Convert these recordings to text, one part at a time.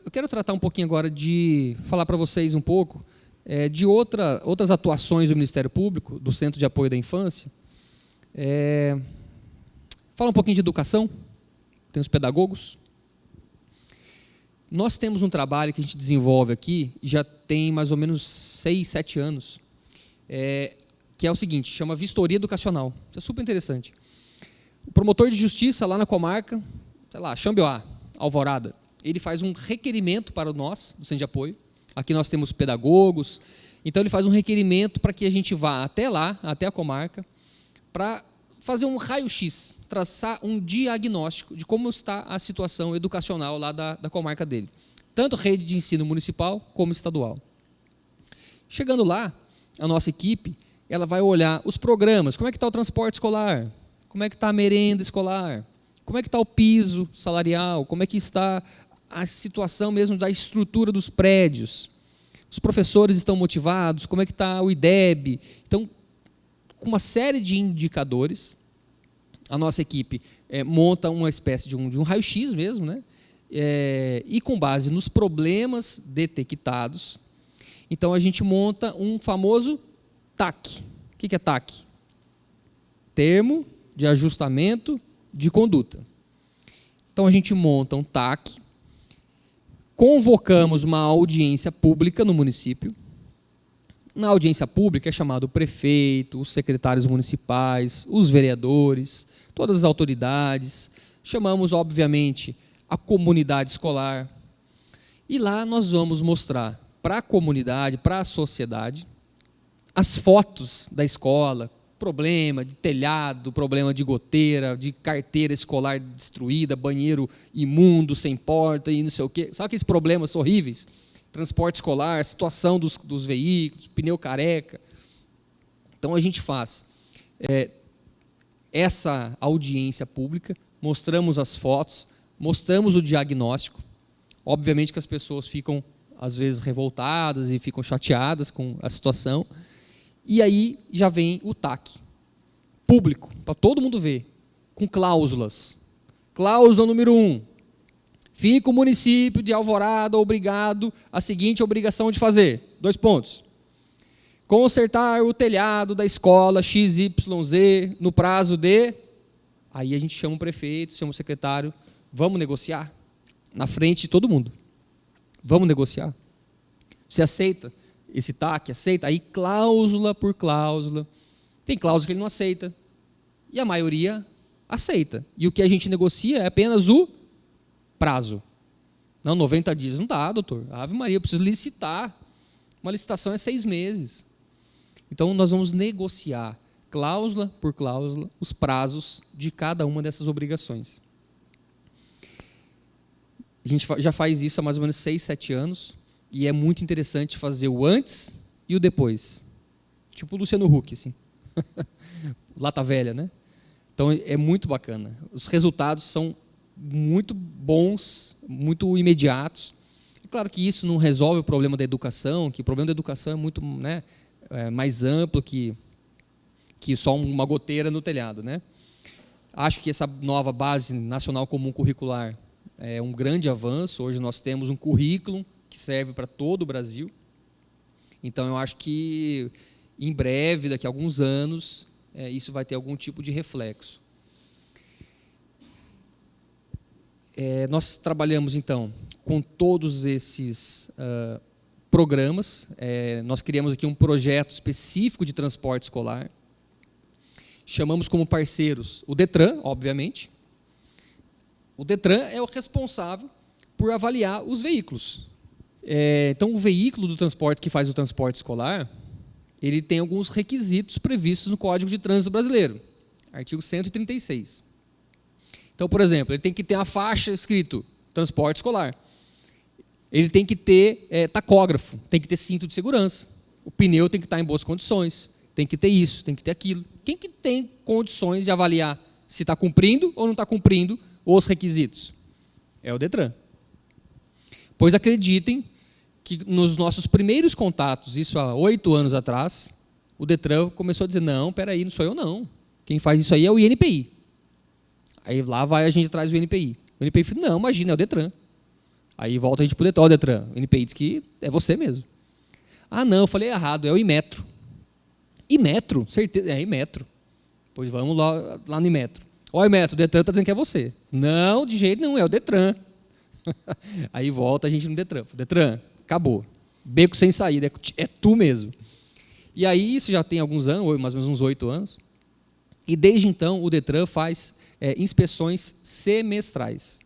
Eu quero tratar um pouquinho agora de falar para vocês um pouco de outras atuações do Ministério Público, do Centro de Apoio da Infância. Falar um pouquinho de educação, tem os pedagogos. Nós temos um trabalho que a gente desenvolve aqui, já tem mais ou menos 6, 7 anos, que é o seguinte, chama vistoria educacional. Isso é super interessante. O promotor de justiça lá na comarca, sei lá, Xambioá, Alvorada, ele faz um requerimento para nós, do Centro de Apoio. Aqui nós temos pedagogos, então ele faz um requerimento para que a gente vá até lá, até a comarca, para fazer um raio-x, traçar um diagnóstico de como está a situação educacional lá da comarca dele. Tanto rede de ensino municipal como estadual. Chegando lá, a nossa equipe ela vai olhar os programas, como é que está o transporte escolar, como é que está a merenda escolar, como é que está o piso salarial, como é que está a situação mesmo da estrutura dos prédios, os professores estão motivados, como é que está o IDEB. Então, com uma série de indicadores, a nossa equipe monta uma espécie de um raio-x mesmo, né? E com base nos problemas detectados, então a gente monta um famoso TAC. O que é TAC? Termo de ajustamento de conduta. Então a gente monta um TAC, convocamos uma audiência pública no município. Na audiência pública é chamado o prefeito, os secretários municipais, os vereadores, todas as autoridades. Chamamos, obviamente, a comunidade escolar. E lá nós vamos mostrar para a comunidade, para a sociedade, as fotos da escola, problema de telhado, problema de goteira, de carteira escolar destruída, banheiro imundo, sem porta e não sei o quê. Sabe aqueles problemas horríveis? Transporte escolar, situação dos veículos, pneu careca. Então, a gente faz essa audiência pública, mostramos as fotos, mostramos o diagnóstico. Obviamente que as pessoas ficam, às vezes, revoltadas e ficam chateadas com a situação. E aí já vem o TAC, público, para todo mundo ver, com cláusulas. Cláusula número 1. Fica o município de Alvorada obrigado a seguinte obrigação de fazer. 2 pontos. Consertar o telhado da escola XYZ no prazo de... Aí a gente chama o prefeito, chama o secretário, vamos negociar? Na frente de todo mundo. Vamos negociar? Você aceita esse TAC? Aceita? Aí cláusula por cláusula. Tem cláusula que ele não aceita. E a maioria aceita. E o que a gente negocia é apenas o prazo. Não, 90 dias. Não dá, doutor. Ave Maria, eu preciso licitar. Uma licitação é 6 meses. Então, nós vamos negociar, cláusula por cláusula, os prazos de cada uma dessas obrigações. A gente já faz isso há mais ou menos 6, 7 anos, e é muito interessante fazer o antes e o depois. Tipo o Luciano Huck, assim. Lata velha, né? Então, é muito bacana. Os resultados são muito bons, muito imediatos. É claro que isso não resolve o problema da educação, que o problema da educação é muito mais amplo que só uma goteira no telhado, né? Acho que essa nova Base Nacional Comum Curricular é um grande avanço. Hoje nós temos um currículo que serve para todo o Brasil. Então, eu acho que, em breve, daqui a alguns anos, isso vai ter algum tipo de reflexo. Nós trabalhamos, então, com todos esses programas. Nós criamos aqui um projeto específico de transporte escolar. Chamamos como parceiros o DETRAN, obviamente. O DETRAN é o responsável por avaliar os veículos. Então, o veículo do transporte que faz o transporte escolar, ele tem alguns requisitos previstos no Código de Trânsito Brasileiro, artigo 136. Então, por exemplo, ele tem que ter a faixa escrito transporte escolar. Ele tem que ter tacógrafo, tem que ter cinto de segurança. O pneu tem que estar em boas condições, tem que ter isso, tem que ter aquilo. Quem que tem condições de avaliar se está cumprindo ou não está cumprindo os requisitos? É o DETRAN. Pois acreditem que nos nossos primeiros contatos, isso há 8 anos atrás, o DETRAN começou a dizer, não, peraí, não sou eu não. Quem faz isso aí é o INPI. Aí lá vai a gente atrás do INPI. O INPI falou, não, imagina, é o DETRAN. Aí volta a gente para o Detran. Ó, Detran, o NPI diz que é você mesmo. Ah, não, eu falei errado, é o Inmetro. Inmetro? Certeza, é Inmetro. Pois vamos lá no Inmetro. Ó, Inmetro, o Detran está dizendo que é você. Não, de jeito nenhum, é o Detran. Aí volta a gente no Detran. Detran, acabou. Beco sem saída, é tu mesmo. E aí, isso já tem alguns anos, mais ou menos uns 8 anos. E desde então, o Detran faz inspeções semestrais.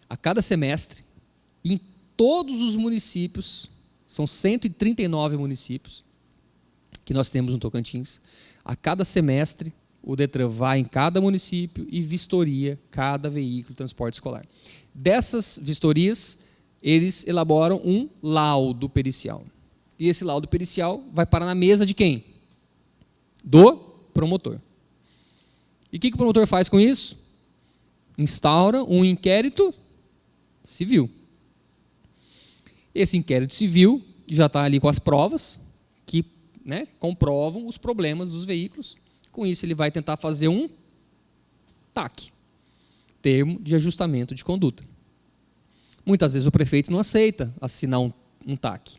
A cada semestre, em todos os municípios, são 139 municípios que nós temos no Tocantins, a cada semestre, o Detran vai em cada município e vistoria cada veículo de transporte escolar. Dessas vistorias, eles elaboram um laudo pericial. E esse laudo pericial vai parar na mesa de quem? Do promotor. E o que o promotor faz com isso? Instaura um inquérito civil. Esse inquérito civil já está ali com as provas que comprovam os problemas dos veículos. Com isso, ele vai tentar fazer um TAC, termo de ajustamento de conduta. Muitas vezes o prefeito não aceita assinar um TAC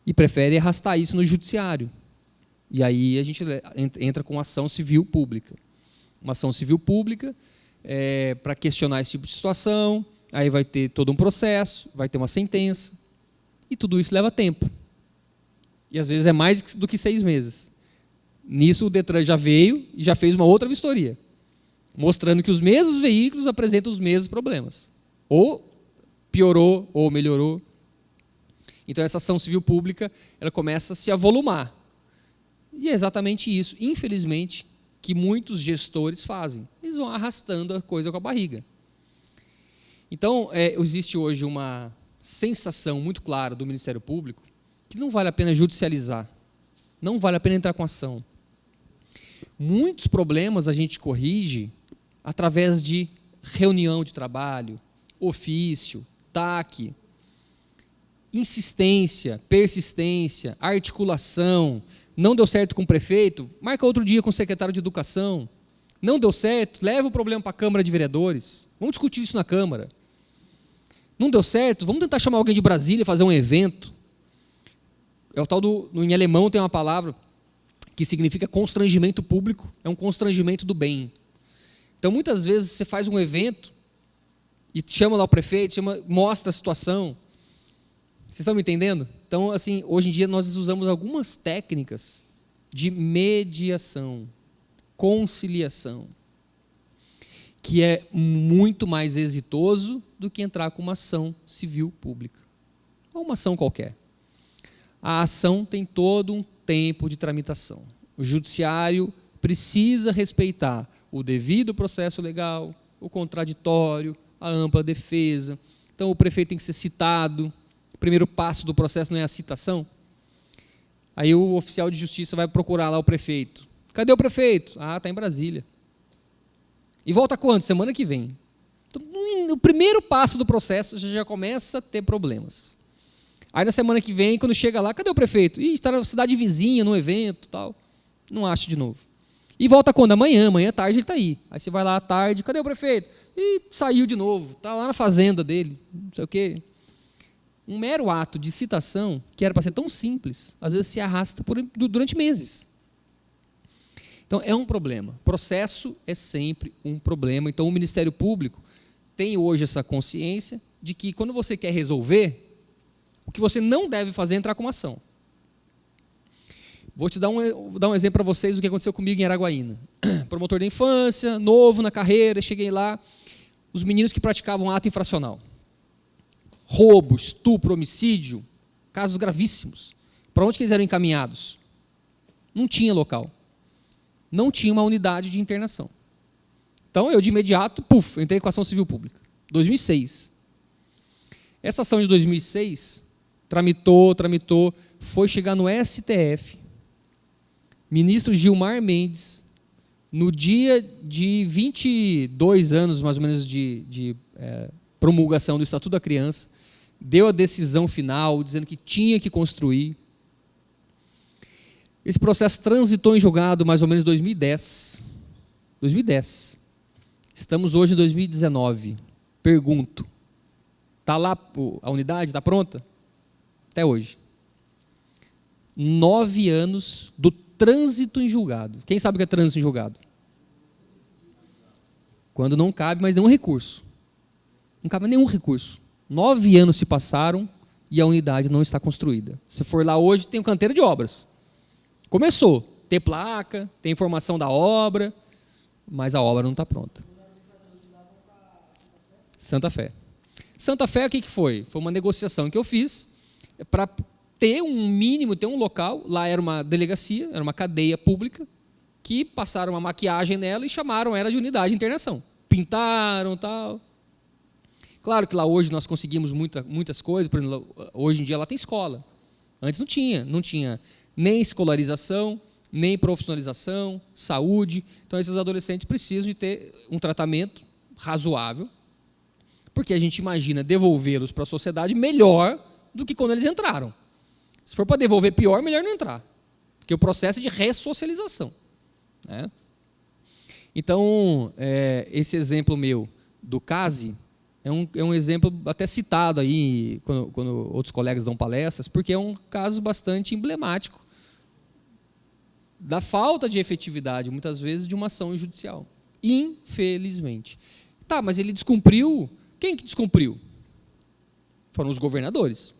e prefere arrastar isso no judiciário. E aí a gente entra com ação civil pública. Uma ação civil pública para questionar esse tipo de situação, aí vai ter todo um processo, vai ter uma sentença, e tudo isso leva tempo. E às vezes é mais do que 6 meses. Nisso o Detran já veio e já fez uma outra vistoria, mostrando que os mesmos veículos apresentam os mesmos problemas. Ou piorou, ou melhorou. Então essa ação civil pública, ela começa a se avolumar. E é exatamente isso, infelizmente, que muitos gestores fazem. Eles vão arrastando a coisa com a barriga. Então, existe hoje uma sensação muito clara do Ministério Público que não vale a pena judicializar, não vale a pena entrar com ação. Muitos problemas a gente corrige através de reunião de trabalho, ofício, TAC, insistência, persistência, articulação. Não deu certo com o prefeito, marca outro dia com o secretário de Educação. Não deu certo, leva o problema para a Câmara de Vereadores. Vamos discutir isso na Câmara. Não deu certo, vamos tentar chamar alguém de Brasília e fazer um evento. É o tal em alemão tem uma palavra que significa constrangimento público, é um constrangimento do bem. Então, muitas vezes, você faz um evento e chama lá o prefeito, mostra a situação. Vocês estão me entendendo? Então, assim, hoje em dia nós usamos algumas técnicas de mediação, conciliação, que é muito mais exitoso do que entrar com uma ação civil pública, ou uma ação qualquer. A ação tem todo um tempo de tramitação. O judiciário precisa respeitar o devido processo legal, o contraditório, a ampla defesa. Então, o prefeito tem que ser citado. O primeiro passo do processo não é a citação? Aí o oficial de justiça vai procurar lá o prefeito. Cadê o prefeito? Ah, está em Brasília. E volta quando? Semana que vem. Então, no primeiro passo do processo, já começa a ter problemas. Aí na semana que vem, quando chega lá, cadê o prefeito? Ih, está na cidade vizinha, num evento, tal. Não acha de novo. E volta quando? Amanhã à tarde ele está aí. Aí você vai lá à tarde, cadê o prefeito? Ih, saiu de novo, está lá na fazenda dele, não sei o quê. Um mero ato de citação, que era para ser tão simples, às vezes se arrasta durante meses. Então, é um problema. Processo é sempre um problema. Então, o Ministério Público tem hoje essa consciência de que, quando você quer resolver, o que você não deve fazer é entrar com uma ação. Vou te dar um exemplo para vocês do que aconteceu comigo em Araguaína. Promotor da infância, novo na carreira, cheguei lá, os meninos que praticavam ato infracional. Roubo, estupro, homicídio, casos gravíssimos. Para onde que eles eram encaminhados? Não tinha local. Não tinha uma unidade de internação. Então, eu de imediato, entrei com a ação civil pública. 2006. Essa ação de 2006, tramitou, foi chegar no STF. Ministro Gilmar Mendes, no dia de 22 anos, mais ou menos, de promulgação do Estatuto da Criança, deu a decisão final, dizendo que tinha que construir. Esse processo transitou em julgado mais ou menos em 2010. 2010. Estamos hoje em 2019. Pergunto, está lá a unidade, está pronta? Até hoje. 9 anos do trânsito em julgado. Quem sabe o que é trânsito em julgado? Quando não cabe mais nenhum recurso. Não cabe nenhum recurso. 9 anos se passaram e a unidade não está construída. Se for lá hoje, tem um canteiro de obras. Começou. Tem placa, tem informação da obra, mas a obra não está pronta. Santa Fé. Santa Fé, o que foi? Foi uma negociação que eu fiz para ter um mínimo, ter um local. Lá era uma delegacia, era uma cadeia pública, que passaram uma maquiagem nela e chamaram ela de unidade de internação. Pintaram, tal. Claro que lá hoje nós conseguimos muitas coisas. Por exemplo, hoje em dia lá tem escola. Antes não tinha nem escolarização, nem profissionalização, saúde. Então esses adolescentes precisam de ter um tratamento razoável, porque a gente imagina devolvê-los para a sociedade melhor do que quando eles entraram. Se for para devolver pior, melhor não entrar, porque o processo é de ressocialização, né? Então, esse exemplo meu do CASE é um exemplo até citado aí quando outros colegas dão palestras, porque é um caso bastante emblemático da falta de efetividade, muitas vezes, de uma ação judicial. Infelizmente. Tá, mas ele descumpriu. Quem que descumpriu? Foram os governadores.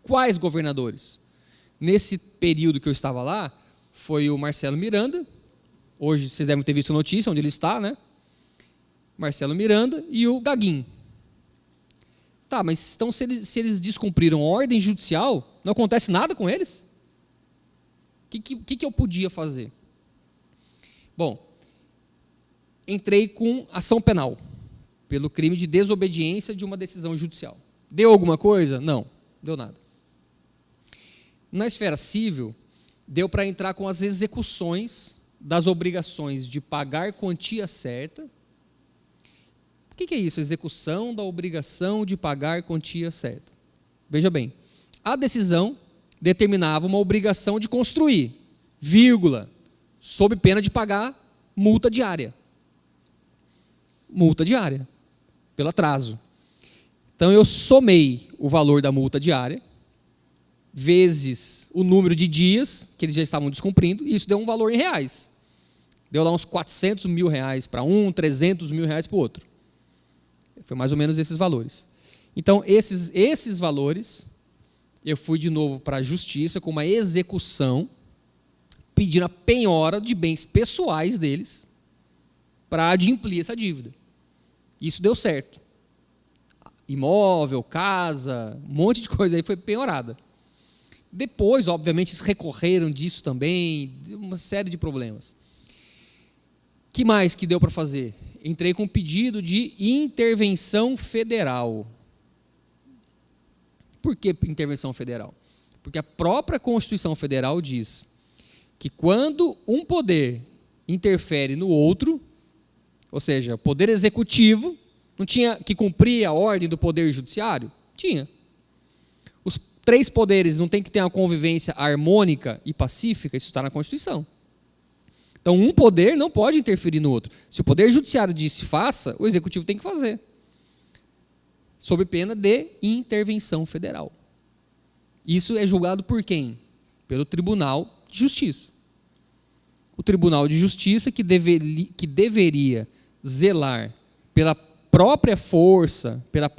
Quais governadores? Nesse período que eu estava lá, foi o Marcelo Miranda. Hoje vocês devem ter visto a notícia onde ele está, né? Marcelo Miranda e o Gaguin. Tá, mas então se eles descumpriram ordem judicial, não acontece nada com eles? O que eu podia fazer? Bom, entrei com ação penal pelo crime de desobediência de uma decisão judicial. Deu alguma coisa? Não, deu nada. Na esfera civil, deu para entrar com as execuções das obrigações de pagar quantia certa. O que é isso? Execução da obrigação de pagar quantia certa. Veja bem, a decisão determinava uma obrigação de construir, vírgula, sob pena de pagar multa diária. Multa diária, pelo atraso. Então eu somei o valor da multa diária, vezes o número de dias que eles já estavam descumprindo, e isso deu um valor em reais. Deu lá uns 400 mil reais para um, 300 mil reais para o outro. Foi mais ou menos esses valores. Então, esses valores, eu fui de novo para a justiça com uma execução, pedindo a penhora de bens pessoais deles para adimplir essa dívida. Isso deu certo. Imóvel, casa, um monte de coisa aí foi penhorada. Depois, obviamente, eles recorreram disso também, uma série de problemas. O que mais que deu para fazer? Entrei com um pedido de intervenção federal. Por que intervenção federal? Porque a própria Constituição Federal diz que quando um poder interfere no outro, ou seja, o poder executivo não tinha que cumprir a ordem do poder judiciário? Tinha. Os 3 poderes não tem que ter uma convivência harmônica e pacífica? Isso está na Constituição. Então, um poder não pode interferir no outro. Se o poder judiciário disse faça, o executivo tem que fazer, sob pena de intervenção federal. Isso é julgado por quem? Pelo Tribunal de Justiça. O Tribunal de Justiça que deveria zelar pela própria força, pela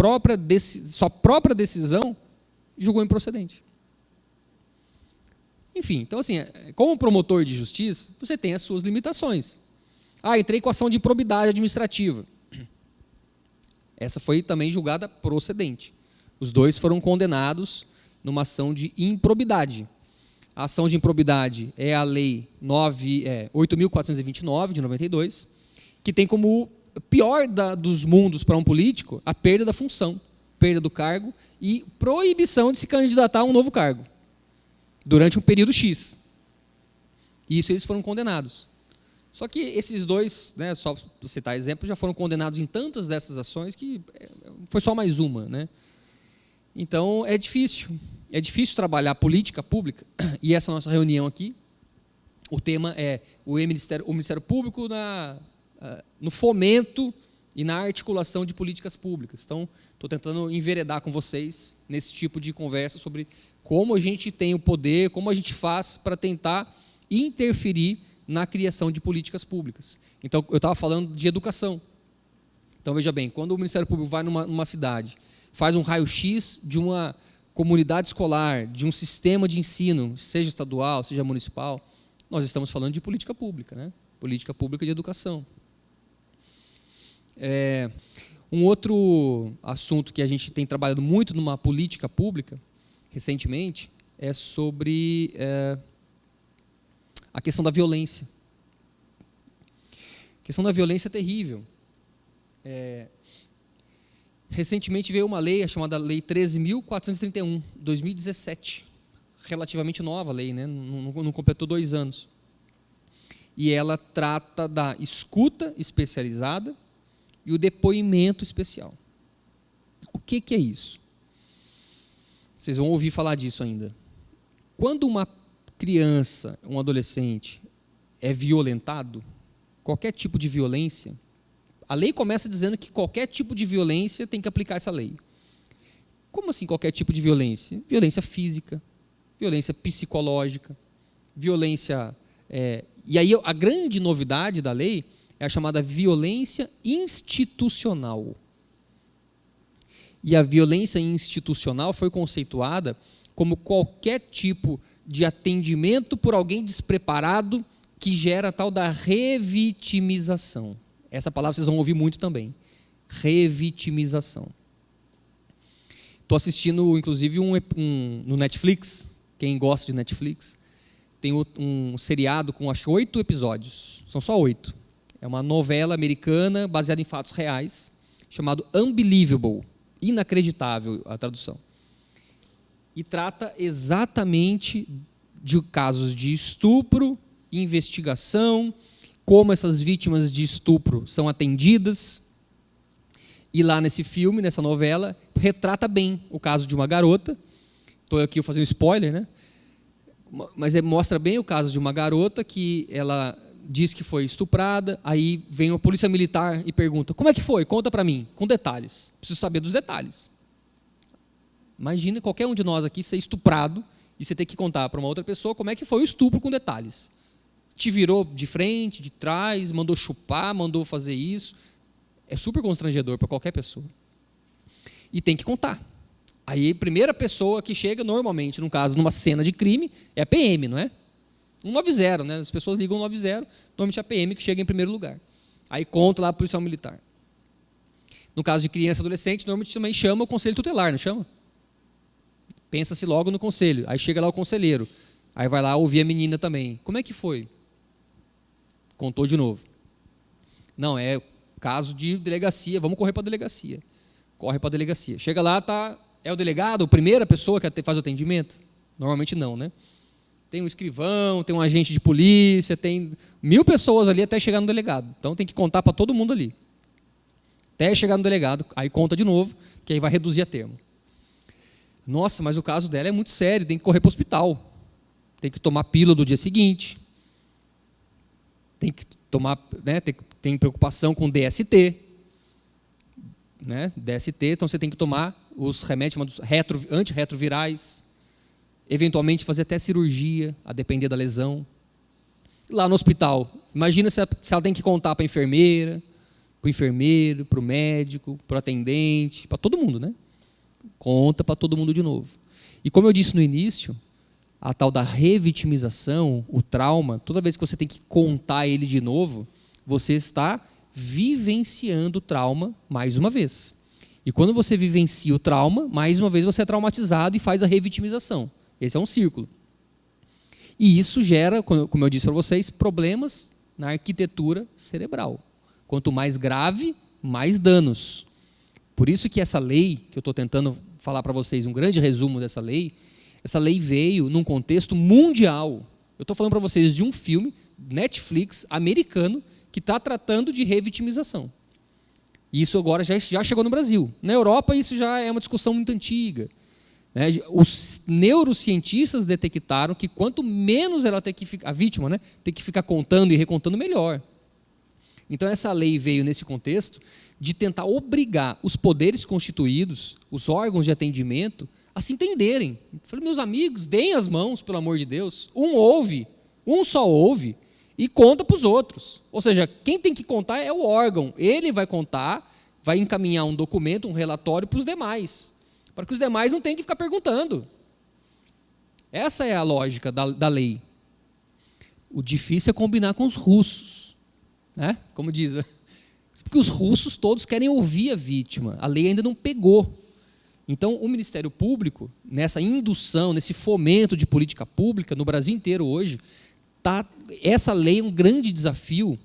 sua própria decisão, julgou improcedente. Enfim, então assim, como promotor de justiça, você tem as suas limitações. Entrei com ação de improbidade administrativa. Essa foi também julgada procedente. Os 2 foram condenados numa ação de improbidade. A ação de improbidade é a Lei 8.429, de 92, que tem como pior dos mundos para um político a perda da função, perda do cargo e proibição de se candidatar a um novo cargo durante um período X. Isso eles foram condenados. Só que esses 2, né, só para citar exemplos, já foram condenados em tantas dessas ações que foi só mais uma, né? Então é difícil trabalhar política pública, e essa nossa reunião aqui, o tema é o Ministério Público no fomento e na articulação de políticas públicas. Então, estou tentando enveredar com vocês nesse tipo de conversa sobre como a gente tem o poder, como a gente faz para tentar interferir na criação de políticas públicas. Então, eu estava falando de educação. Então, veja bem, quando o Ministério Público vai numa cidade, faz um raio-x de uma comunidade escolar, de um sistema de ensino, seja estadual, seja municipal, nós estamos falando de política pública, né? Política pública de educação. Um outro assunto que a gente tem trabalhado muito numa política pública, recentemente, é sobre a questão da violência. A questão da violência é terrível. Recentemente veio uma lei, a chamada Lei 13.431, 2017, relativamente nova a lei, né? Não completou 2 anos. E ela trata da escuta especializada e o depoimento especial. O que é isso? Vocês vão ouvir falar disso ainda. Quando uma criança, um adolescente, é violentado, qualquer tipo de violência, a lei começa dizendo que qualquer tipo de violência tem que aplicar essa lei. Como assim qualquer tipo de violência? Violência física, violência psicológica, violência... E aí a grande novidade da lei é a chamada violência institucional. E a violência institucional foi conceituada como qualquer tipo de atendimento por alguém despreparado que gera a tal da revitimização. Essa palavra vocês vão ouvir muito também. Revitimização. Estou assistindo, inclusive, no Netflix. Quem gosta de Netflix, tem um seriado com, acho que 8 episódios. São só 8. É uma novela americana baseada em fatos reais, chamado Unbelievable. Inacreditável a tradução. E trata exatamente de casos de estupro, investigação, como essas vítimas de estupro são atendidas. E lá nesse filme, nessa novela, retrata bem o caso de uma garota. Estou aqui fazendo spoiler, né? Mas mostra bem o caso de uma garota que ela diz que foi estuprada, aí vem a polícia militar e pergunta: como é que foi? Conta para mim, com detalhes. Preciso saber dos detalhes. Imagina qualquer um de nós aqui ser estuprado e você ter que contar para uma outra pessoa como é que foi o estupro com detalhes. Te virou de frente, de trás, mandou chupar, mandou fazer isso. É super constrangedor para qualquer pessoa. E tem que contar. Aí a primeira pessoa que chega, normalmente, no caso, numa cena de crime, é a PM, não é? 190, né? As pessoas ligam 190, normalmente é a PM que chega em primeiro lugar. Aí conta lá a policial militar. No caso de criança e adolescente, normalmente também chama o conselho tutelar, não chama? Pensa-se logo no conselho. Aí chega lá o conselheiro. Aí vai lá ouvir a menina também. Como é que foi? Contou de novo. Não, é caso de delegacia, vamos correr para a delegacia. Corre para a delegacia. Chega lá, é o delegado, a primeira pessoa que faz o atendimento? Normalmente não, né? Tem um escrivão, tem um agente de polícia, tem 1000 pessoas ali até chegar no delegado. Então tem que contar para todo mundo ali. Até chegar no delegado, aí conta de novo, que aí vai reduzir a termo. Nossa, mas o caso dela é muito sério, tem que correr para o hospital. Tem que tomar pílula do dia seguinte. Tem que tomar, né, tem preocupação com DST. Né, DST, então você tem que tomar os remédios chamados antirretrovirais. Eventualmente fazer até cirurgia, a depender da lesão. Lá no hospital, imagina se ela tem que contar para a enfermeira, para o enfermeiro, para o médico, para o atendente, para todo mundo, né? Conta para todo mundo de novo. E como eu disse no início, a tal da revitimização, o trauma, toda vez que você tem que contar ele de novo, você está vivenciando o trauma mais uma vez. E quando você vivencia o trauma, mais uma vez você é traumatizado e faz a revitimização. Esse é um círculo. E isso gera, como eu disse para vocês, problemas na arquitetura cerebral. Quanto mais grave, mais danos. Por isso que essa lei, que eu estou tentando falar para vocês, um grande resumo dessa lei, essa lei veio num contexto mundial. Eu estou falando para vocês de um filme, Netflix, americano, que está tratando de revitimização. E isso agora já chegou no Brasil. Na Europa, isso já é uma discussão muito antiga. Os neurocientistas detectaram que quanto menos ela tem que ficar, a vítima, tem que ficar contando e recontando, melhor. Então essa lei veio nesse contexto de tentar obrigar os poderes constituídos, os órgãos de atendimento, a se entenderem. Eu falei, meus amigos, deem as mãos, pelo amor de Deus. Um só ouve e conta para os outros. Ou seja, quem tem que contar é o órgão. Ele vai contar, vai encaminhar um documento, um relatório para os demais, para que os demais não tenham que ficar perguntando. Essa é a lógica da lei. O difícil é combinar com os russos, né? Como diz, porque os russos todos querem ouvir a vítima. A lei ainda não pegou. Então, o Ministério Público, nessa indução, nesse fomento de política pública, no Brasil inteiro hoje, essa lei é um grande desafio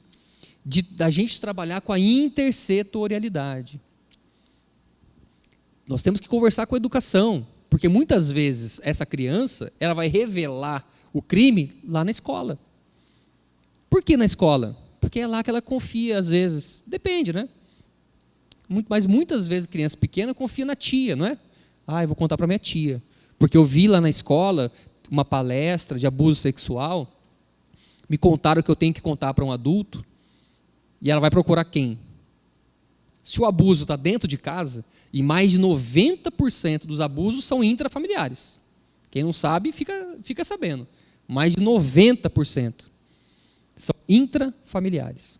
da gente trabalhar com a intersetorialidade. Nós temos que conversar com a educação, porque muitas vezes essa criança ela vai revelar o crime lá na escola. Por que na escola? Porque é lá que ela confia, às vezes. Depende, né? Mas muitas vezes criança pequena confia na tia, não é? Eu vou contar para minha tia, porque eu vi lá na escola uma palestra de abuso sexual, me contaram que eu tenho que contar para um adulto, e ela vai procurar quem? Se o abuso está dentro de casa, e mais de 90% dos abusos são intrafamiliares. Quem não sabe, fica sabendo. Mais de 90% são intrafamiliares.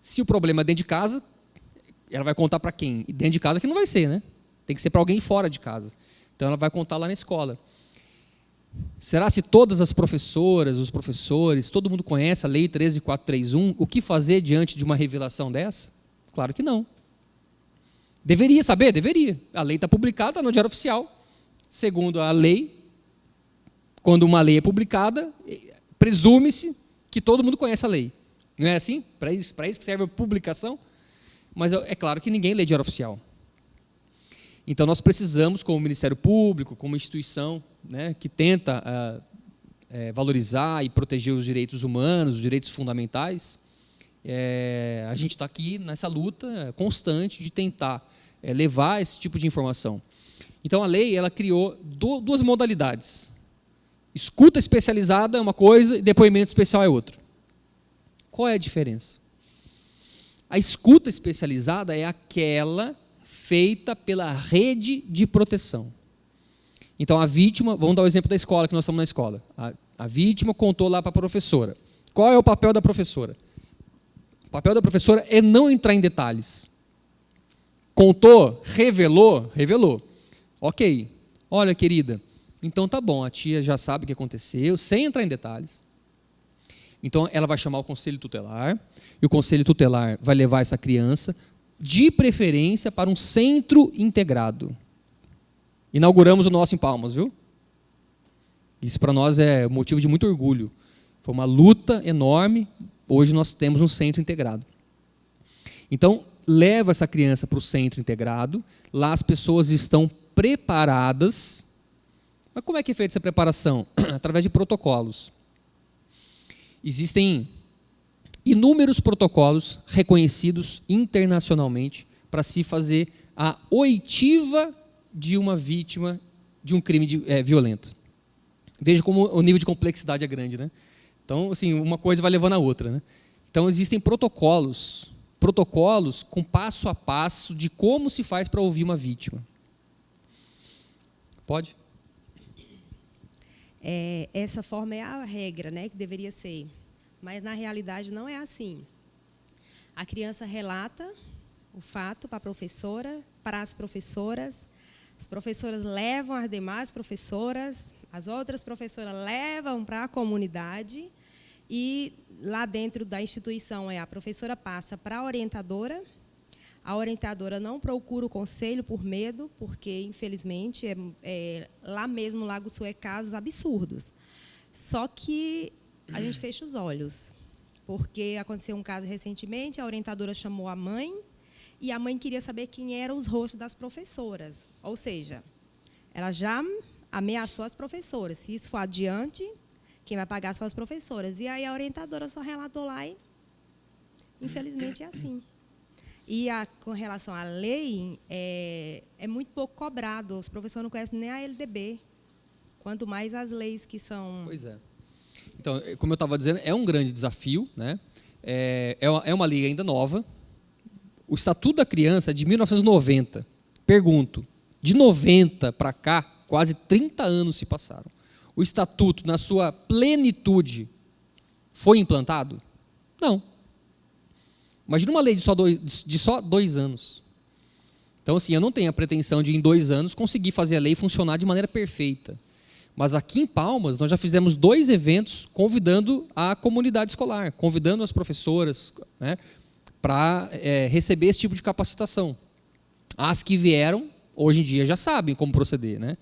Se o problema é dentro de casa, ela vai contar para quem? E dentro de casa que não vai ser, né? Tem que ser para alguém fora de casa. Então ela vai contar lá na escola. Será se todas as professoras, os professores, todo mundo conhece a Lei 13.431, o que fazer diante de uma revelação dessa? Claro que não. Deveria saber? Deveria. A lei está publicada, está no Diário Oficial. Segundo a lei, quando uma lei é publicada, presume-se que todo mundo conhece a lei. Não é assim? Para isso que serve a publicação? Mas é claro que ninguém lê Diário Oficial. Então nós precisamos, como Ministério Público, como instituição, né, que tenta valorizar e proteger os direitos humanos, os direitos fundamentais, a gente está aqui nessa luta constante de tentar levar esse tipo de informação. Então a lei ela criou duas modalidades. Escuta especializada é uma coisa e depoimento especial é outra. Qual é a diferença? A escuta especializada é aquela feita pela rede de proteção. Então a vítima, vamos dar o exemplo da escola, que nós estamos na escola. A vítima contou lá para a professora. Qual é o papel da professora? O papel da professora é não entrar em detalhes. Contou, revelou. Ok, olha querida, então tá bom, a tia já sabe o que aconteceu, sem entrar em detalhes. Então ela vai chamar o conselho tutelar, e o conselho tutelar vai levar essa criança, de preferência, para um centro integrado. Inauguramos o nosso em Palmas, viu? Isso para nós é motivo de muito orgulho. Foi uma luta enorme, hoje nós temos um centro integrado. Então, leva essa criança para o centro integrado, lá as pessoas estão preparadas. Mas como é que é feita essa preparação? Através de protocolos. Existem inúmeros protocolos reconhecidos internacionalmente para se fazer a oitiva de uma vítima de um crime violento. Veja como o nível de complexidade é grande, né? Então, assim, uma coisa vai levando a outra, né? Então, existem protocolos com passo a passo de como se faz para ouvir uma vítima. Pode? Essa forma é a regra, né, que deveria ser. Mas, na realidade, não é assim. A criança relata o fato para a professora, para as professoras levam as demais professoras, as outras professoras levam para a comunidade e, lá dentro da instituição, a professora passa para a orientadora não procura o conselho por medo, porque, infelizmente, lá mesmo no Lago Sul casos absurdos. Só que a gente fecha os olhos, porque aconteceu um caso recentemente, a orientadora chamou a mãe, e a mãe queria saber quem eram os rostos das professoras. Ou seja, ela já ameaçou as professoras. Se isso for adiante, quem vai pagar são as professoras. E aí a orientadora só relatou lá e, infelizmente, é assim. E com relação à lei, é muito pouco cobrado. Os professores não conhecem nem a LDB, quanto mais as leis que são... Pois é. Então, como eu estava dizendo, é um grande desafio, né? É uma lei ainda nova. O Estatuto da Criança é de 1990. Pergunto, de 90 para cá, quase 30 anos se passaram. O Estatuto, na sua plenitude, foi implantado? Não. Imagina uma lei de só 2 anos. Então, assim, eu não tenho a pretensão de, em 2 anos, conseguir fazer a lei funcionar de maneira perfeita. Mas aqui em Palmas, nós já fizemos 2 eventos convidando a comunidade escolar, convidando as professoras, né, para receber esse tipo de capacitação. As que vieram, hoje em dia, já sabem como proceder, né?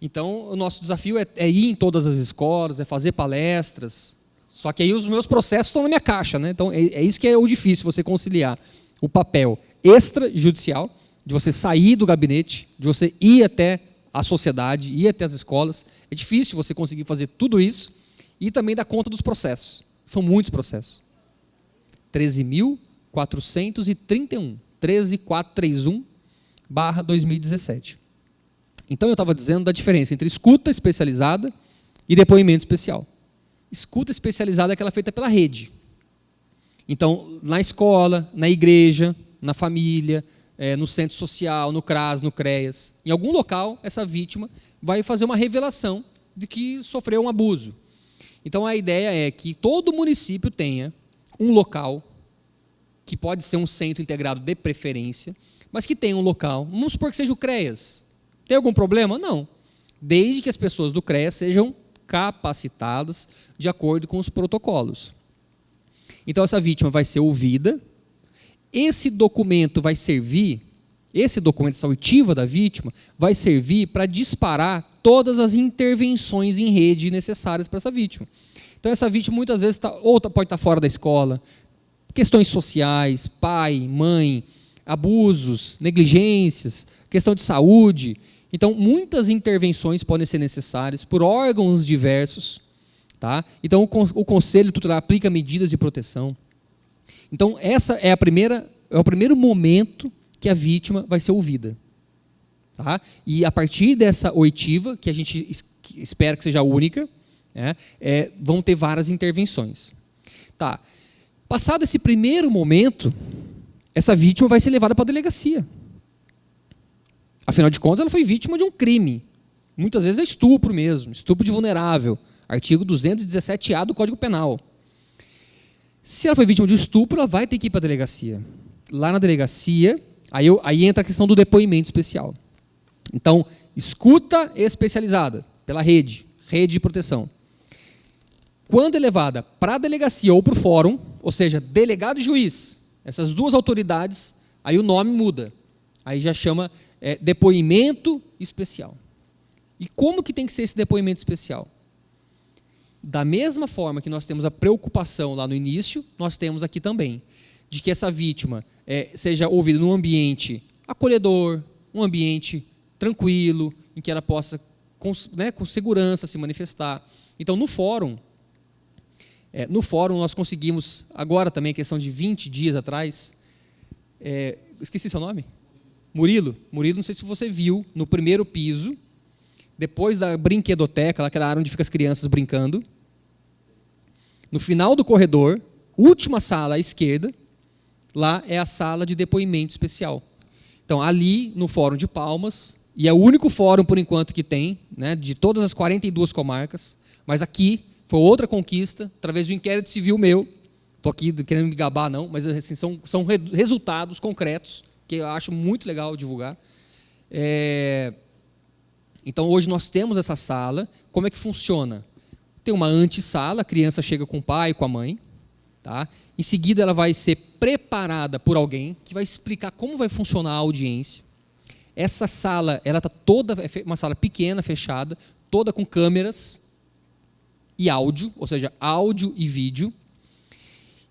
Então, o nosso desafio é ir em todas as escolas, é fazer palestras. Só que aí os meus processos estão na minha caixa, né? Então, é isso que é o difícil, você conciliar o papel extrajudicial, de você sair do gabinete, de você ir até a sociedade, ir até as escolas. É difícil você conseguir fazer tudo isso e também dar conta dos processos. São muitos processos. 13.431. 13431/2017. Então, eu estava dizendo da diferença entre escuta especializada e depoimento especial. Escuta especializada é aquela feita pela rede. Então, na escola, na igreja, na família, no centro social, no CRAS, no CREAS, em algum local, essa vítima vai fazer uma revelação de que sofreu um abuso. Então, a ideia é que todo município tenha um local, que pode ser um centro integrado de preferência, mas que tenha um local, vamos supor que seja o CREAS. Tem algum problema? Não. Desde que as pessoas do CREAS sejam capacitadas de acordo com os protocolos. Então, essa vítima vai ser ouvida. Esse documento vai servir, essa oitiva da vítima, vai servir para disparar todas as intervenções em rede necessárias para essa vítima. Então, essa vítima muitas vezes pode estar fora da escola, questões sociais, pai, mãe, abusos, negligências, questão de saúde. Então, muitas intervenções podem ser necessárias por órgãos diversos. Tá? Então, o Conselho Tutelar aplica medidas de proteção. Então, essa é o primeiro momento que a vítima vai ser ouvida. Tá? E a partir dessa oitiva, que a gente espera que seja única, né, vão ter várias intervenções. Tá. Passado esse primeiro momento, essa vítima vai ser levada para a delegacia. Afinal de contas, ela foi vítima de um crime. Muitas vezes é estupro mesmo, estupro de vulnerável. Artigo 217-A do Código Penal. Se ela foi vítima de estupro, ela vai ter que ir para a delegacia. Lá na delegacia, aí entra a questão do depoimento especial. Então, escuta especializada pela rede de proteção. Quando é levada para a delegacia ou para o fórum, ou seja, delegado e juiz, essas duas autoridades, aí o nome muda. Aí já chama depoimento especial. E como que tem que ser esse depoimento especial? Da mesma forma que nós temos a preocupação lá no início, nós temos aqui também, de que essa vítima seja ouvida num ambiente acolhedor, um ambiente tranquilo, em que ela possa, com segurança, se manifestar. Então, no fórum nós conseguimos, agora também, questão de 20 dias atrás, esqueci seu nome? Murilo, não sei se você viu, no primeiro piso, depois da brinquedoteca, aquela área onde ficam as crianças brincando, no final do corredor, última sala à esquerda, lá é a sala de depoimento especial. Então, ali no Fórum de Palmas, e é o único fórum, por enquanto, que tem, né, de todas as 42 comarcas, mas aqui foi outra conquista, através de um inquérito civil meu. Estou aqui querendo me gabar, não, mas assim, são resultados concretos, que eu acho muito legal divulgar. Então, hoje nós temos essa sala. Como é que funciona? Tem uma antessala, a criança chega com o pai, com a mãe. Tá? Em seguida, ela vai ser preparada por alguém que vai explicar como vai funcionar a audiência. Essa sala, ela está toda, uma sala pequena, fechada, toda com câmeras e áudio, ou seja, áudio e vídeo.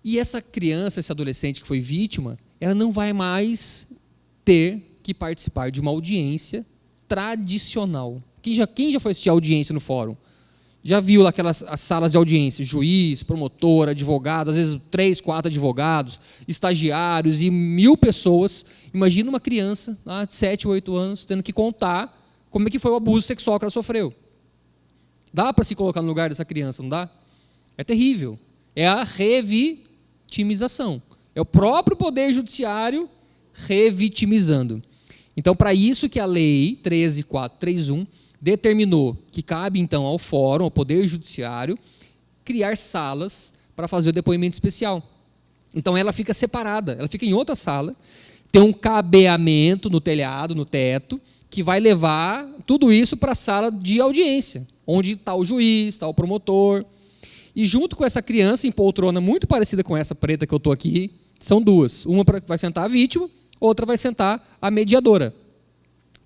E essa criança, esse adolescente que foi vítima, ela não vai mais ter que participar de uma audiência tradicional. Quem já foi assistir a audiência no fórum? Já viu lá as salas de audiência, juiz, promotor, advogado, às vezes 3, 4 advogados, estagiários e 1000 pessoas. Imagina uma criança lá, de 7, 8 anos, tendo que contar como é que foi o abuso sexual que ela sofreu. Dá para se colocar no lugar dessa criança, não dá? É terrível. É a revitimização. É o próprio Poder Judiciário revitimizando. Então, para isso que a Lei 13.431 determinou que cabe, então, ao Fórum, ao Poder Judiciário, criar salas para fazer o depoimento especial. Então, ela fica separada, ela fica em outra sala, tem um cabeamento no telhado, no teto, que vai levar tudo isso para a sala de audiência, onde está o juiz, está o promotor. E junto com essa criança em poltrona muito parecida com essa preta que eu estou aqui, são duas. Uma vai sentar a vítima, outra vai sentar a mediadora,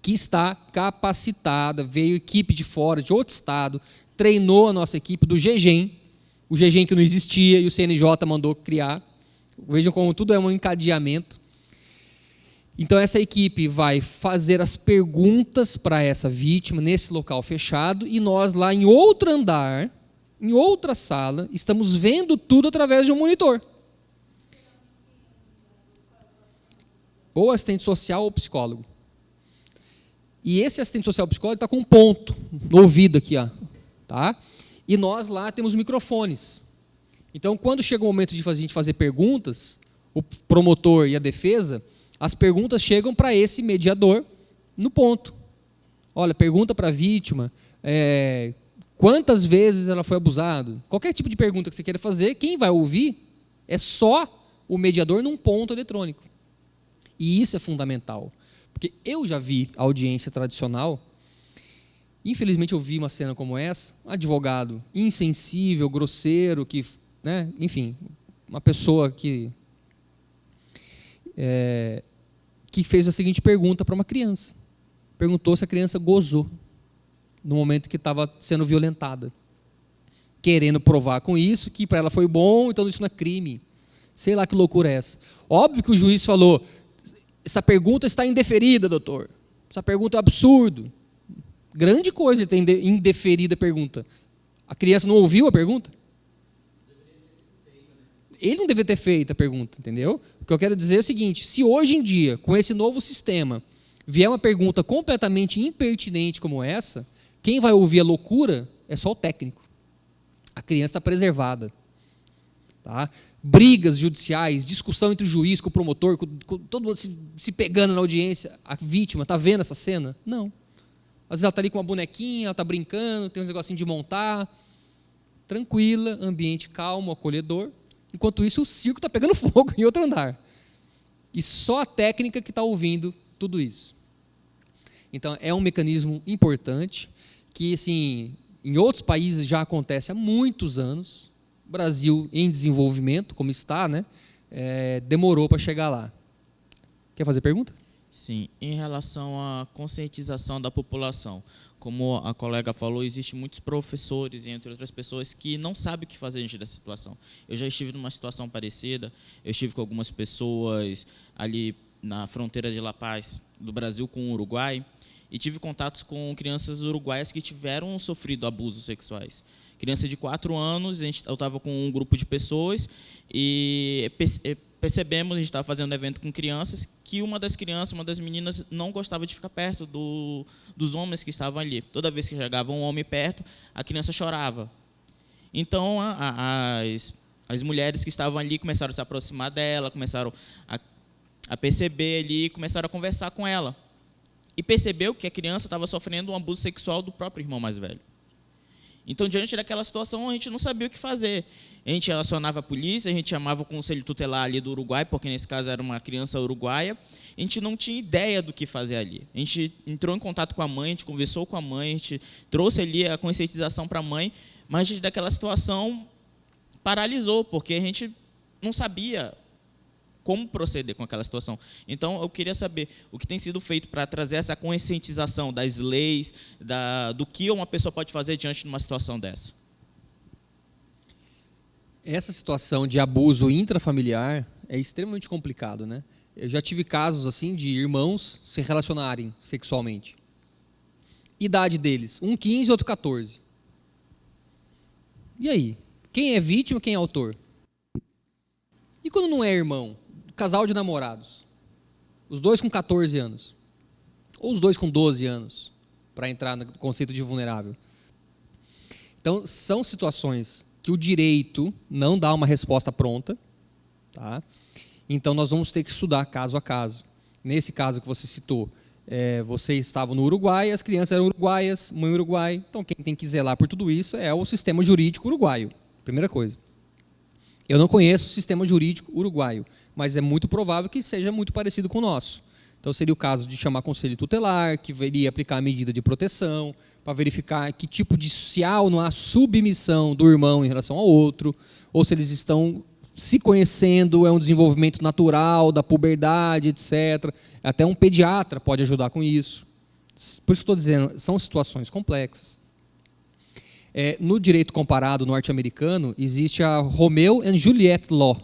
que está capacitada, veio equipe de fora, de outro estado, treinou a nossa equipe do GEGEM, o GEGEM que não existia e o CNJ mandou criar. Vejam como tudo é um encadeamento. Então, essa equipe vai fazer as perguntas para essa vítima nesse local fechado e nós lá em outro andar, em outra sala, estamos vendo tudo através de um monitor. Ou assistente social ou psicólogo. E esse assistente social ou psicólogo está com um ponto no ouvido aqui, ó, tá? E nós lá temos microfones. Então, quando chega o momento de a gente fazer perguntas, o promotor e a defesa, as perguntas chegam para esse mediador no ponto. Olha, pergunta para a vítima, quantas vezes ela foi abusada? Qualquer tipo de pergunta que você queira fazer, quem vai ouvir é só o mediador num ponto eletrônico. E isso é fundamental. Porque eu já vi a audiência tradicional, infelizmente eu vi uma cena como essa, um advogado insensível, grosseiro, enfim, uma pessoa que fez a seguinte pergunta para uma criança. Perguntou se a criança gozou no momento que estava sendo violentada, querendo provar com isso que para ela foi bom, então isso não é crime. Sei lá que loucura é essa. Óbvio que o juiz falou, essa pergunta está indeferida, doutor. Essa pergunta é um absurdo. Grande coisa ele ter indeferida a pergunta. A criança não ouviu a pergunta? Ele não deveria ter feito a pergunta, entendeu? O que eu quero dizer é o seguinte, se hoje em dia, com esse novo sistema, vier uma pergunta completamente impertinente como essa, quem vai ouvir a loucura é só o técnico. A criança está preservada. Tá? Brigas judiciais, discussão entre o juiz com o promotor, com todo mundo se pegando na audiência, a vítima está vendo essa cena? Não. Às vezes ela está ali com uma bonequinha, ela está brincando, tem uns negocinhos de montar, tranquila, ambiente calmo, acolhedor. Enquanto isso, o circo está pegando fogo em outro andar. E só a técnica que está ouvindo tudo isso. Então, é um mecanismo importante, que, assim, em outros países já acontece há muitos anos. O Brasil, em desenvolvimento, como está, né, demorou para chegar lá. Quer fazer pergunta? Sim, em relação à conscientização da população, como a colega falou, existem muitos professores, entre outras pessoas, que não sabem o que fazer diante dessa situação. Eu já estive numa situação parecida, eu estive com algumas pessoas ali na fronteira de La Paz, do Brasil com o Uruguai, e tive contatos com crianças uruguaias que tiveram sofrido abusos sexuais. Criança de 4 anos, eu estava com um grupo de pessoas e percebemos, a gente estava fazendo um evento com crianças, que uma das meninas não gostava de ficar perto dos homens que estavam ali. Toda vez que chegava um homem perto, a criança chorava. Então, as mulheres que estavam ali começaram a se aproximar dela, começaram a perceber ali, começaram a conversar com ela. E percebeu que a criança estava sofrendo um abuso sexual do próprio irmão mais velho. Então, diante daquela situação, a gente não sabia o que fazer. A gente acionava a polícia, a gente chamava o conselho tutelar ali do Uruguai, porque nesse caso era uma criança uruguaia. A gente não tinha ideia do que fazer ali. A gente entrou em contato com a mãe, a gente conversou com a mãe, a gente trouxe ali a conscientização para a mãe, mas diante daquela situação paralisou, porque a gente não sabia como proceder com aquela situação. Então, eu queria saber o que tem sido feito para trazer essa conscientização das leis, do que uma pessoa pode fazer diante de uma situação dessa. Essa situação de abuso intrafamiliar é extremamente complicado, né? Eu já tive casos assim de irmãos se relacionarem sexualmente. Idade deles, um 15 e outro 14. E aí? Quem é vítima, quem é autor? E quando não é irmão? Casal de namorados. Os dois com 14 anos. Ou os dois com 12 anos, para entrar no conceito de vulnerável. Então, são situações que o direito não dá uma resposta pronta. Tá? Então, nós vamos ter que estudar caso a caso. nesse caso que você citou, você estava no Uruguai, as crianças eram uruguaias, mãe uruguai. Então, quem tem que zelar por tudo isso é o sistema jurídico uruguaio. Primeira coisa. Eu não conheço o sistema jurídico uruguaio, mas é muito provável que seja muito parecido com o nosso. Então, seria o caso de chamar conselho tutelar, que iria aplicar a medida de proteção, para verificar que tipo de se há ou não há submissão do irmão em relação ao outro, ou se eles estão se conhecendo, é um desenvolvimento natural da puberdade, etc. Até um pediatra pode ajudar com isso. Por isso que estou dizendo, são situações complexas. No direito comparado norte-americano, existe a Romeo and Juliet Law.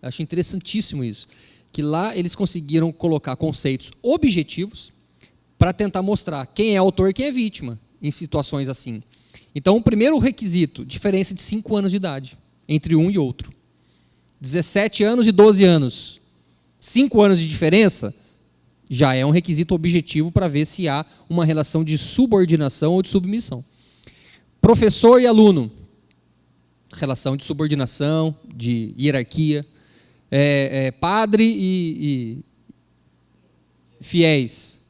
Eu acho interessantíssimo isso. Que lá eles conseguiram colocar conceitos objetivos para tentar mostrar quem é autor e quem é vítima em situações assim. Então, o primeiro requisito, diferença de 5 anos de idade entre um e outro. 17 anos e 12 anos. 5 anos de diferença já é um requisito objetivo para ver se há uma relação de subordinação ou de submissão. Professor e aluno, relação de subordinação, de hierarquia. Padre e fiéis,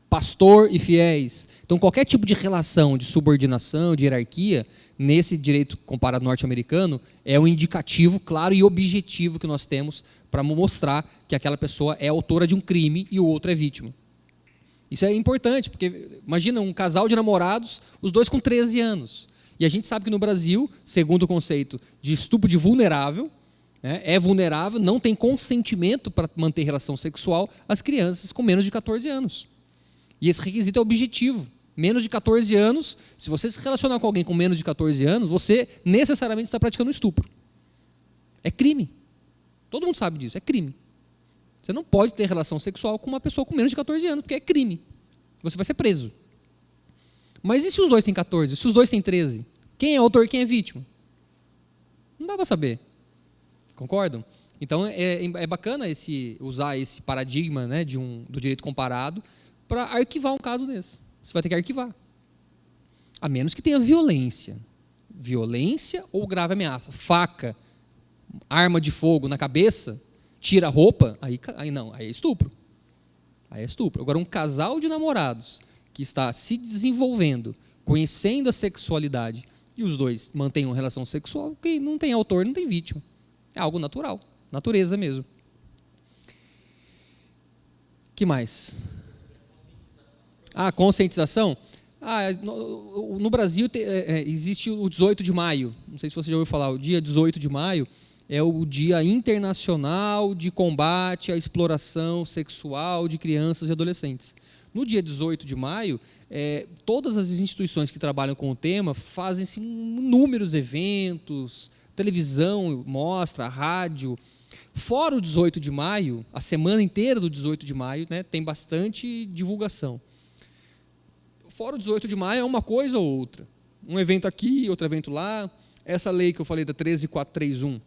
pastor e fiéis. Então, qualquer tipo de relação de subordinação, de hierarquia, nesse direito comparado norte-americano, é um indicativo claro e objetivo que nós temos para mostrar que aquela pessoa é autora de um crime e o outro é vítima. Isso é importante, porque imagina um casal de namorados, os dois com 13 anos. E a gente sabe que no Brasil, segundo o conceito de estupro de vulnerável, é vulnerável, não tem consentimento para manter relação sexual as crianças com menos de 14 anos. E esse requisito é objetivo. Menos de 14 anos, se você se relacionar com alguém com menos de 14 anos, você necessariamente está praticando estupro. É crime. Todo mundo sabe disso, é crime. Você não pode ter relação sexual com uma pessoa com menos de 14 anos, porque é crime. Você vai ser preso. Mas e se os dois têm 14? Se os dois têm 13? Quem é o autor e quem é vítima? Não dá para saber. Concordam? Então, é bacana usar esse paradigma, né, do direito comparado para arquivar um caso desse. Você vai ter que arquivar. A menos que tenha violência. Violência ou grave ameaça. Faca, arma de fogo na cabeça, tira a roupa, aí não, aí é estupro. Aí é estupro. Agora, um casal de namorados que está se desenvolvendo, conhecendo a sexualidade, e os dois mantêm uma relação sexual, que não tem autor, não tem vítima. É algo natural, natureza mesmo. O que mais? Conscientização. No Brasil existe o 18 de maio, não sei se você já ouviu falar, o dia 18 de maio é o Dia Internacional de Combate à Exploração Sexual de Crianças e Adolescentes. No dia 18 de maio, todas as instituições que trabalham com o tema fazem-se inúmeros eventos, televisão mostra, rádio. Fora o 18 de maio, a semana inteira do 18 de maio, né, tem bastante divulgação. Fora o 18 de maio é uma coisa ou outra. Um evento aqui, outro evento lá. Essa lei que eu falei da 13431,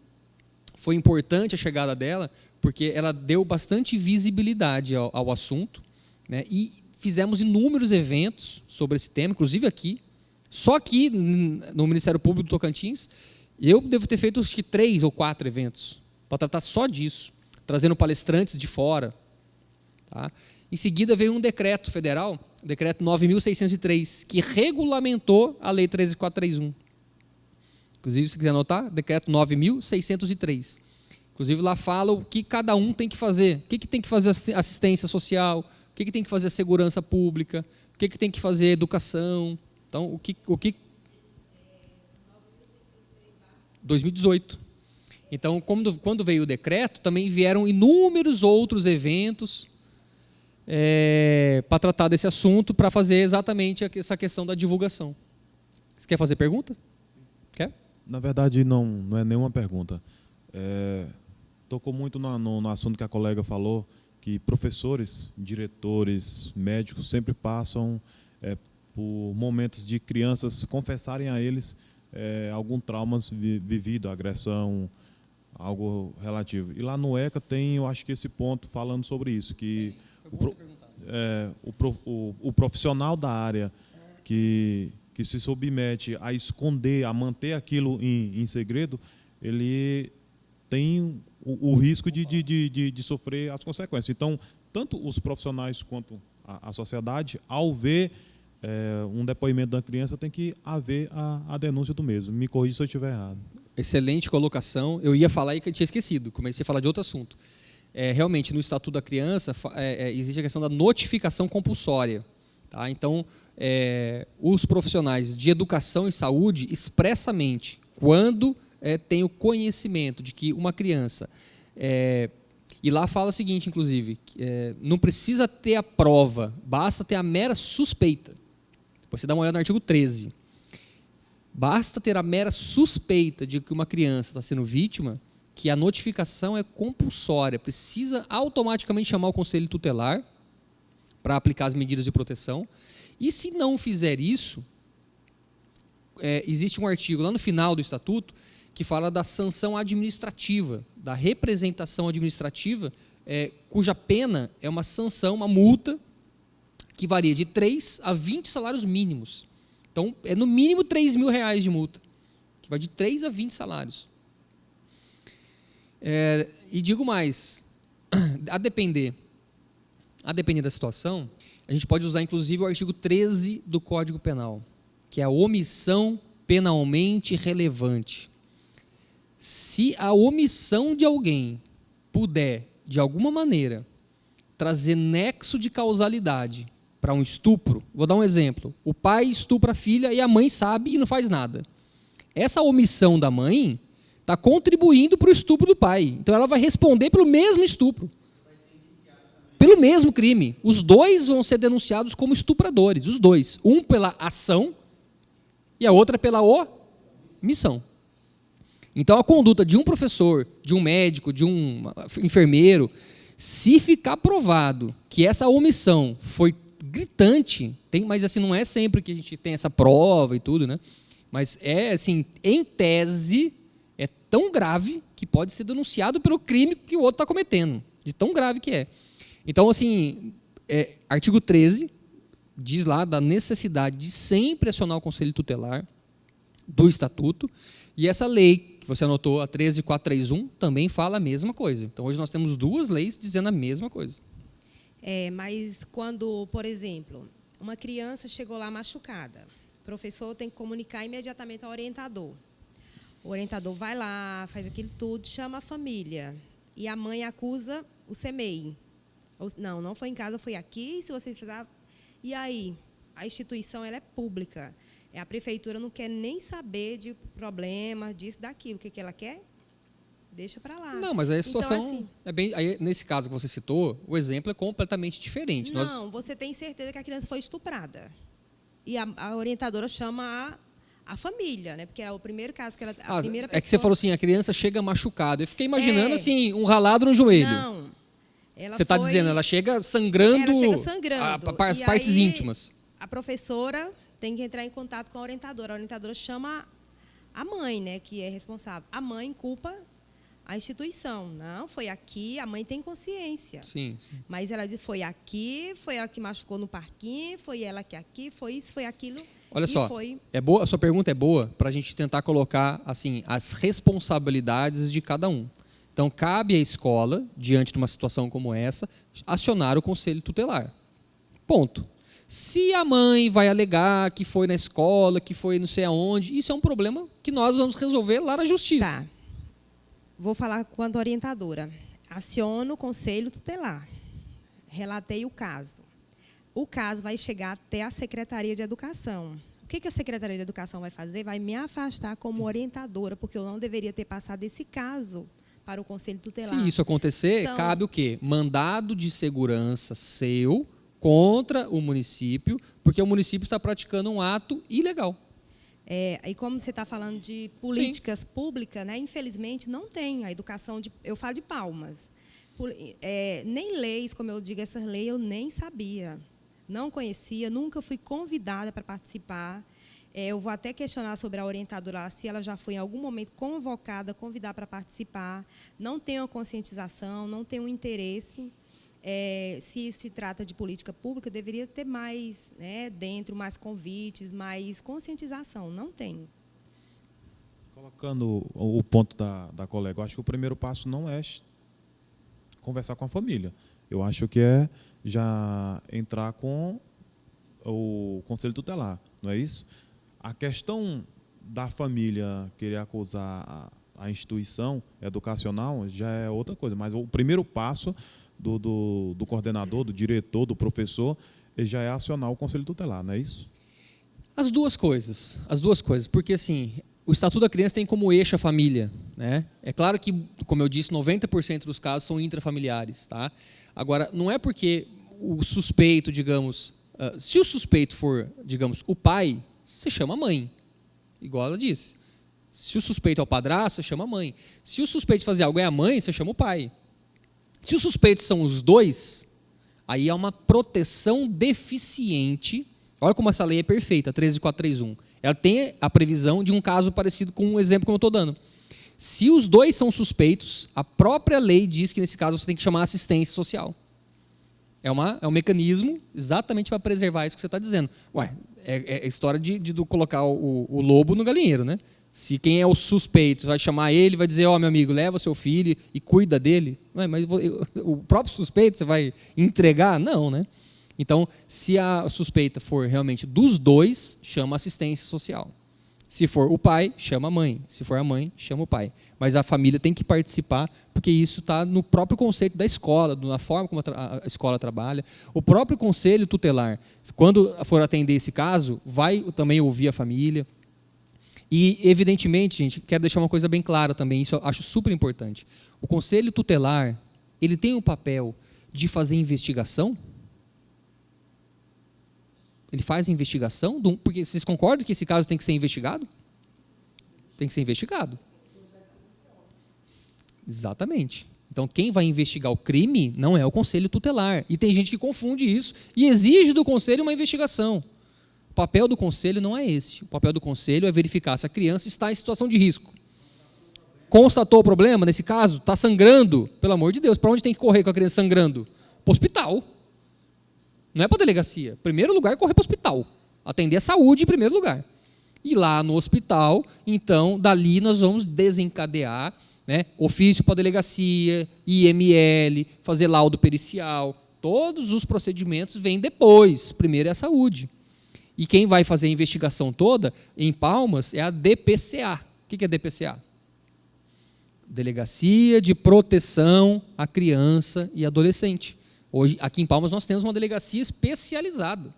foi importante a chegada dela, porque ela deu bastante visibilidade ao assunto, né, e fizemos inúmeros eventos sobre esse tema, inclusive aqui. Só aqui, no Ministério Público do Tocantins, eu devo ter feito acho que 3 ou 4 eventos para tratar só disso, trazendo palestrantes de fora. Tá? Em seguida veio um decreto federal, o decreto 9.603, que regulamentou a lei 13431. Inclusive, se quiser anotar, decreto 9.603. Inclusive, lá fala o que cada um tem que fazer. O que tem que fazer a assistência social, o que tem que fazer a segurança pública, o que tem que fazer a educação. Então, o que 2018. Então, quando veio o decreto, também vieram inúmeros outros eventos para tratar desse assunto, para fazer exatamente essa questão da divulgação. Você quer fazer pergunta? Quer? Na verdade, não é nenhuma pergunta. Tocou muito no assunto que a colega falou, que professores, diretores, médicos sempre passam por momentos de crianças confessarem a eles algum trauma vivido, agressão, algo relativo. E lá no ECA tem, eu acho que esse ponto falando sobre isso, que o profissional da área que se submete a esconder, a manter aquilo em segredo, ele tem o risco de sofrer as consequências. Então, tanto os profissionais quanto a sociedade, ao ver um depoimento da criança, tem que haver a denúncia do mesmo. Me corrija se eu estiver errado. Excelente colocação. Eu ia falar e tinha esquecido, comecei a falar de outro assunto. Realmente, no Estatuto da Criança, existe a questão da notificação compulsória. Tá? Então, os profissionais de educação e saúde, expressamente, quando tem o conhecimento de que uma criança... e lá fala o seguinte, inclusive, não precisa ter a prova, basta ter a mera suspeita. Depois você dá uma olhada no artigo 13. Basta ter a mera suspeita de que uma criança está sendo vítima, que a notificação é compulsória, precisa automaticamente chamar o conselho tutelar para aplicar as medidas de proteção. E se não fizer isso, existe um artigo lá no final do Estatuto que fala da sanção administrativa, da representação administrativa, cuja pena é uma sanção, uma multa, que varia de 3 a 20 salários mínimos. Então, é no mínimo R$3.000 de multa, que vai de 3 a 20 salários. E digo mais, a depender da situação, a gente pode usar, inclusive, o artigo 13 do Código Penal, que é a omissão penalmente relevante. Se a omissão de alguém puder, de alguma maneira, trazer nexo de causalidade para um estupro, vou dar um exemplo. O pai estupra a filha e a mãe sabe e não faz nada. Essa omissão da mãe está contribuindo para o estupro do pai. Então ela vai responder pelo mesmo estupro. Pelo mesmo crime. Os dois vão ser denunciados como estupradores, os dois. Um pela ação e a outra pela omissão. Então, a conduta de um professor, de um médico, de um enfermeiro, se ficar provado que essa omissão foi gritante, mas assim, não é sempre que a gente tem essa prova e tudo, né? Mas assim, em tese, é tão grave que pode ser denunciado pelo crime que o outro está cometendo, de tão grave que é. Então, assim, artigo 13 diz lá da necessidade de sempre acionar o Conselho Tutelar do Estatuto, e essa lei que você anotou, a 13.431, também fala a mesma coisa. Então, hoje nós temos 2 leis dizendo a mesma coisa. Mas quando, por exemplo, uma criança chegou lá machucada, o professor tem que comunicar imediatamente ao orientador. O orientador vai lá, faz aquilo tudo, chama a família, e a mãe acusa o CEMEI. Não foi em casa, foi aqui, se vocês fizerem... E aí? A instituição ela é pública. A prefeitura não quer nem saber de problema, disso, daquilo. O que ela quer? Deixa para lá. Não, mas aí a situação então, assim, é bem... Aí, nesse caso que você citou, o exemplo é completamente diferente. Não, você tem certeza que a criança foi estuprada. E a orientadora chama a família, né? Porque é o primeiro caso que ela... A primeira pessoa... É que você falou assim, a criança chega machucada. Eu fiquei imaginando assim, um ralado no joelho. Não. Você está dizendo, ela chega sangrando, as partes aí, íntimas. A professora tem que entrar em contato com a orientadora chama a mãe, né, que é responsável. A mãe culpa a instituição. Não, foi aqui, a mãe tem consciência. Sim. Mas ela diz, foi aqui, foi ela que machucou no parquinho, foi ela que aqui, foi isso, foi aquilo. Olha só, é boa, a sua pergunta é boa para a gente tentar colocar assim, as responsabilidades de cada um. Então, cabe à escola, diante de uma situação como essa, acionar o conselho tutelar. Ponto. Se a mãe vai alegar que foi na escola, que foi não sei aonde, isso é um problema que nós vamos resolver lá na justiça. Tá. Vou falar quanto orientadora. Aciono o conselho tutelar. Relatei o caso. O caso vai chegar até a Secretaria de Educação. O que a Secretaria de Educação vai fazer? Vai me afastar como orientadora, porque eu não deveria ter passado esse caso para o Conselho Tutelar. Se isso acontecer, então, cabe o quê? Mandado de segurança seu contra o município, porque o município está praticando um ato ilegal. E como você está falando de políticas públicas, né, infelizmente não tem a educação, eu falo de Palmas. Nem leis, como eu digo, essas leis eu nem sabia, não conhecia, nunca fui convidada para participar. Eu vou até questionar sobre a orientadora, se ela já foi em algum momento convocada, convidada para participar. Não tem uma conscientização, não tem um interesse. Se se trata de política pública, deveria ter mais, né, dentro, mais convites, mais conscientização. Não tem. Colocando o ponto da colega, eu acho que o primeiro passo não é conversar com a família. Eu acho que é já entrar com o Conselho Tutelar, não é isso? A questão da família querer acusar a instituição educacional já é outra coisa, mas o primeiro passo do coordenador, do diretor, do professor, já é acionar o Conselho Tutelar, não é isso? As duas coisas, porque assim, o Estatuto da Criança tem como eixo a família, né? É claro que, como eu disse, 90% dos casos são intrafamiliares, tá? Agora, não é porque o suspeito, digamos, se o suspeito for, digamos, o pai, você chama a mãe, igual ela disse. Se o suspeito é o padrasto, você chama a mãe. Se o suspeito de fazer algo é a mãe, você chama o pai. Se os suspeitos são os dois, aí há uma proteção deficiente. Olha como essa lei é perfeita, 13.431. Ela tem a previsão de um caso parecido com um exemplo que eu estou dando. Se os dois são suspeitos, a própria lei diz que, nesse caso, você tem que chamar assistência social. É um mecanismo exatamente para preservar isso que você está dizendo. Ué, é história de colocar o lobo no galinheiro, né? Se quem é o suspeito vai chamar ele, vai dizer, meu amigo, leva seu filho e cuida dele. Ué, mas o próprio suspeito você vai entregar? Não, né? Então, se a suspeita for realmente dos dois, chama assistência social. Se for o pai, chama a mãe. Se for a mãe, chama o pai. Mas a família tem que participar, porque isso está no próprio conceito da escola, na forma como a escola trabalha. O próprio conselho tutelar, quando for atender esse caso, vai também ouvir a família. E, evidentemente, gente, quero deixar uma coisa bem clara também, isso eu acho super importante. O conselho tutelar, ele tem o papel de fazer investigação? Ele faz a investigação? Porque vocês concordam que esse caso tem que ser investigado? Tem que ser investigado. Exatamente. Então, quem vai investigar o crime não é o conselho tutelar. E tem gente que confunde isso e exige do conselho uma investigação. O papel do conselho não é esse. O papel do conselho é verificar se a criança está em situação de risco. Constatou o problema, nesse caso, está sangrando, pelo amor de Deus, para onde tem que correr com a criança sangrando? Para o hospital. Não é para a delegacia. Em primeiro lugar, correr para o hospital. Atender a saúde em primeiro lugar. E lá no hospital, então, dali nós vamos desencadear, né, ofício para a delegacia, IML, fazer laudo pericial. Todos os procedimentos vêm depois. Primeiro é a saúde. E quem vai fazer a investigação toda, em Palmas, é a DPCA. O que é DPCA? Delegacia de Proteção à Criança e Adolescente. Hoje, aqui em Palmas, nós temos uma delegacia especializada.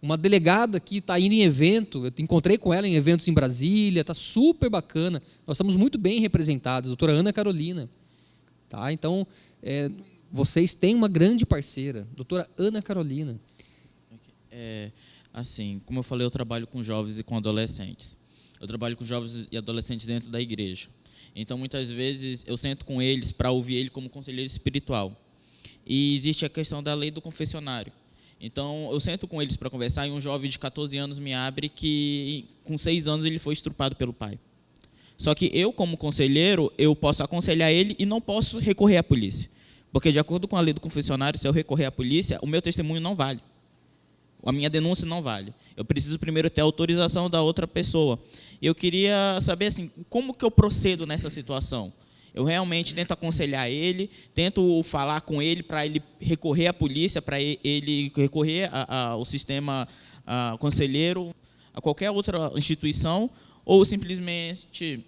Uma delegada que está indo em evento, eu encontrei com ela em eventos em Brasília, está super bacana. Nós estamos muito bem representados, a doutora Ana Carolina. Tá? Então, vocês têm uma grande parceira, doutora Ana Carolina. Assim, como eu falei, eu trabalho com jovens e com adolescentes. Eu trabalho com jovens e adolescentes dentro da igreja. Então, muitas vezes, eu sento com eles para ouvir ele como conselheiro espiritual. E existe a questão da lei do confessionário. Então, eu sento com eles para conversar e um jovem de 14 anos me abre que, com 6 anos, ele foi estuprado pelo pai. Só que eu, como conselheiro, eu posso aconselhar ele e não posso recorrer à polícia. Porque, de acordo com a lei do confessionário, se eu recorrer à polícia, o meu testemunho não vale. A minha denúncia não vale. Eu preciso primeiro ter a autorização da outra pessoa. Eu queria saber, assim, como que eu procedo nessa situação? Eu realmente tento aconselhar ele, tento falar com ele para ele recorrer à polícia, para ele recorrer ao sistema conselheiro, a qualquer outra instituição, ou simplesmente,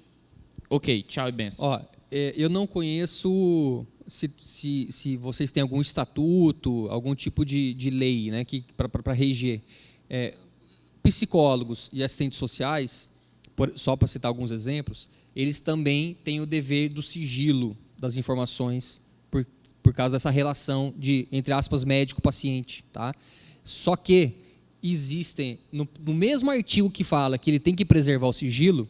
ok, tchau e benção. Eu não conheço se vocês têm algum estatuto, algum tipo de lei, né, para reger. Psicólogos e assistentes sociais, só para citar alguns exemplos, eles também têm o dever do sigilo das informações por causa dessa relação de, entre aspas, médico-paciente. Tá? Só que existem, no mesmo artigo que fala que ele tem que preservar o sigilo,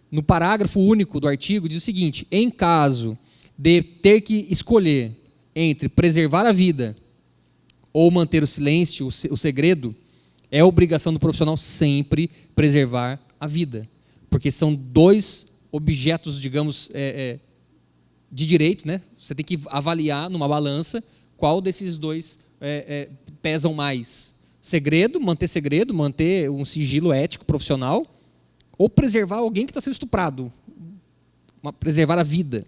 no parágrafo único do artigo diz o seguinte: em caso de ter que escolher entre preservar a vida ou manter o silêncio, o segredo, é obrigação do profissional sempre preservar a vida. Porque são dois objetos, digamos, de direito, né? Você tem que avaliar numa balança qual desses dois pesam mais. Manter um sigilo ético profissional, ou preservar alguém que está sendo estuprado, preservar a vida.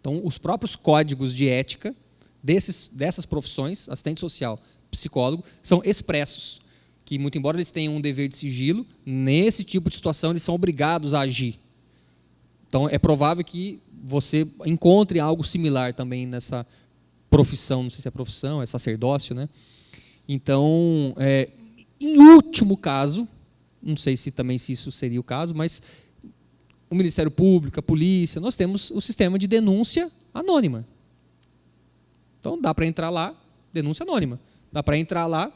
Então, os próprios códigos de ética dessas profissões, assistente social, psicólogo, são expressos, que muito embora eles tenham um dever de sigilo, nesse tipo de situação eles são obrigados a agir. Então é provável que você encontre algo similar também nessa profissão, não sei se é profissão, é sacerdócio, né? Então, em último caso, não sei se isso seria o caso, mas o Ministério Público, a polícia, nós temos o sistema de denúncia anônima. Então, dá para entrar lá, denúncia anônima. Dá para entrar lá,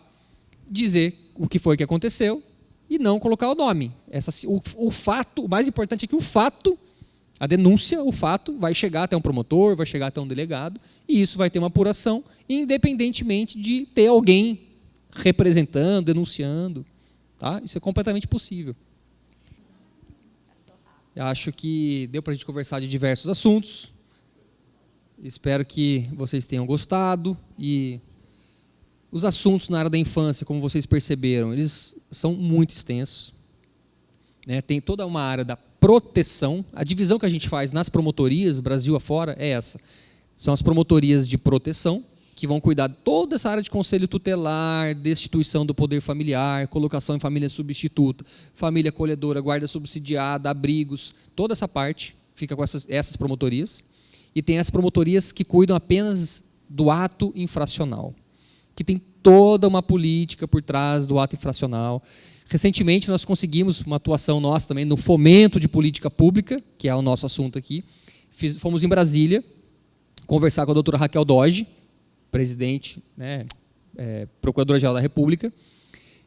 dizer o que foi que aconteceu e não colocar o nome. O fato, o mais importante é que o fato, a denúncia, o fato, vai chegar até um promotor, vai chegar até um delegado, e isso vai ter uma apuração, independentemente de ter alguém representando, denunciando. Tá? Isso é completamente possível. Eu acho que deu para a gente conversar de diversos assuntos. Espero que vocês tenham gostado. E os assuntos na área da infância, como vocês perceberam, eles são muito extensos. Né? Tem toda uma área da proteção. A divisão que a gente faz nas promotorias, Brasil afora, é essa. São as promotorias de proteção, que vão cuidar de toda essa área de conselho tutelar, destituição do poder familiar, colocação em família substituta, família acolhedora, guarda subsidiada, abrigos, toda essa parte fica com essas promotorias. E tem as promotorias que cuidam apenas do ato infracional, que tem toda uma política por trás do ato infracional. Recentemente, nós conseguimos uma atuação nossa também no fomento de política pública, que é o nosso assunto aqui. Fomos em Brasília conversar com a doutora Raquel Doge, presidente, né, Procuradora-Geral da República,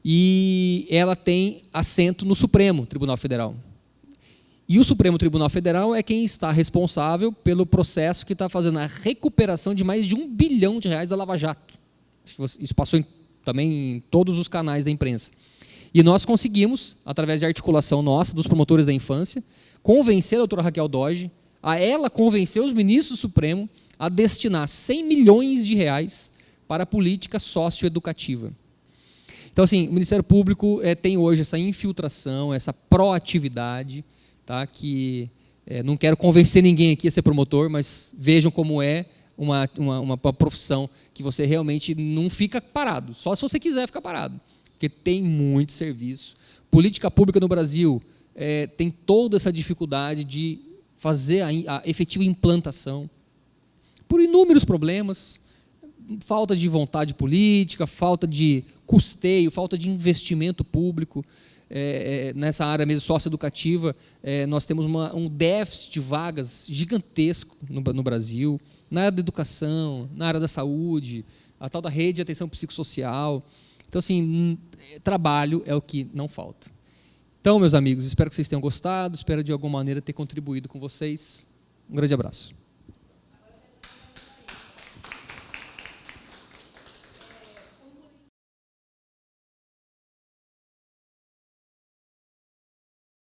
e ela tem assento no Supremo Tribunal Federal. E o Supremo Tribunal Federal é quem está responsável pelo processo que está fazendo a recuperação de mais de R$1 bilhão da Lava Jato. Isso passou também em todos os canais da imprensa. E nós conseguimos, através de articulação nossa, dos promotores da infância, convencer a doutora Raquel Doge, a ela convencer os ministros do Supremo a destinar R$100 milhões para a política socioeducativa. Então, assim, o Ministério Público tem hoje essa infiltração, essa proatividade, tá? Que não quero convencer ninguém aqui a ser promotor, mas vejam como é uma profissão que você realmente não fica parado, só se você quiser ficar parado, porque tem muito serviço. Política pública no Brasil tem toda essa dificuldade de fazer a efetiva implantação, por inúmeros problemas, falta de vontade política, falta de custeio, falta de investimento público. Nessa área mesmo socioeducativa, nós temos um déficit de vagas gigantesco no Brasil, na área da educação, na área da saúde, a tal da rede de atenção psicossocial. Então, assim, trabalho é o que não falta. Então, meus amigos, espero que vocês tenham gostado, espero de alguma maneira ter contribuído com vocês. Um grande abraço.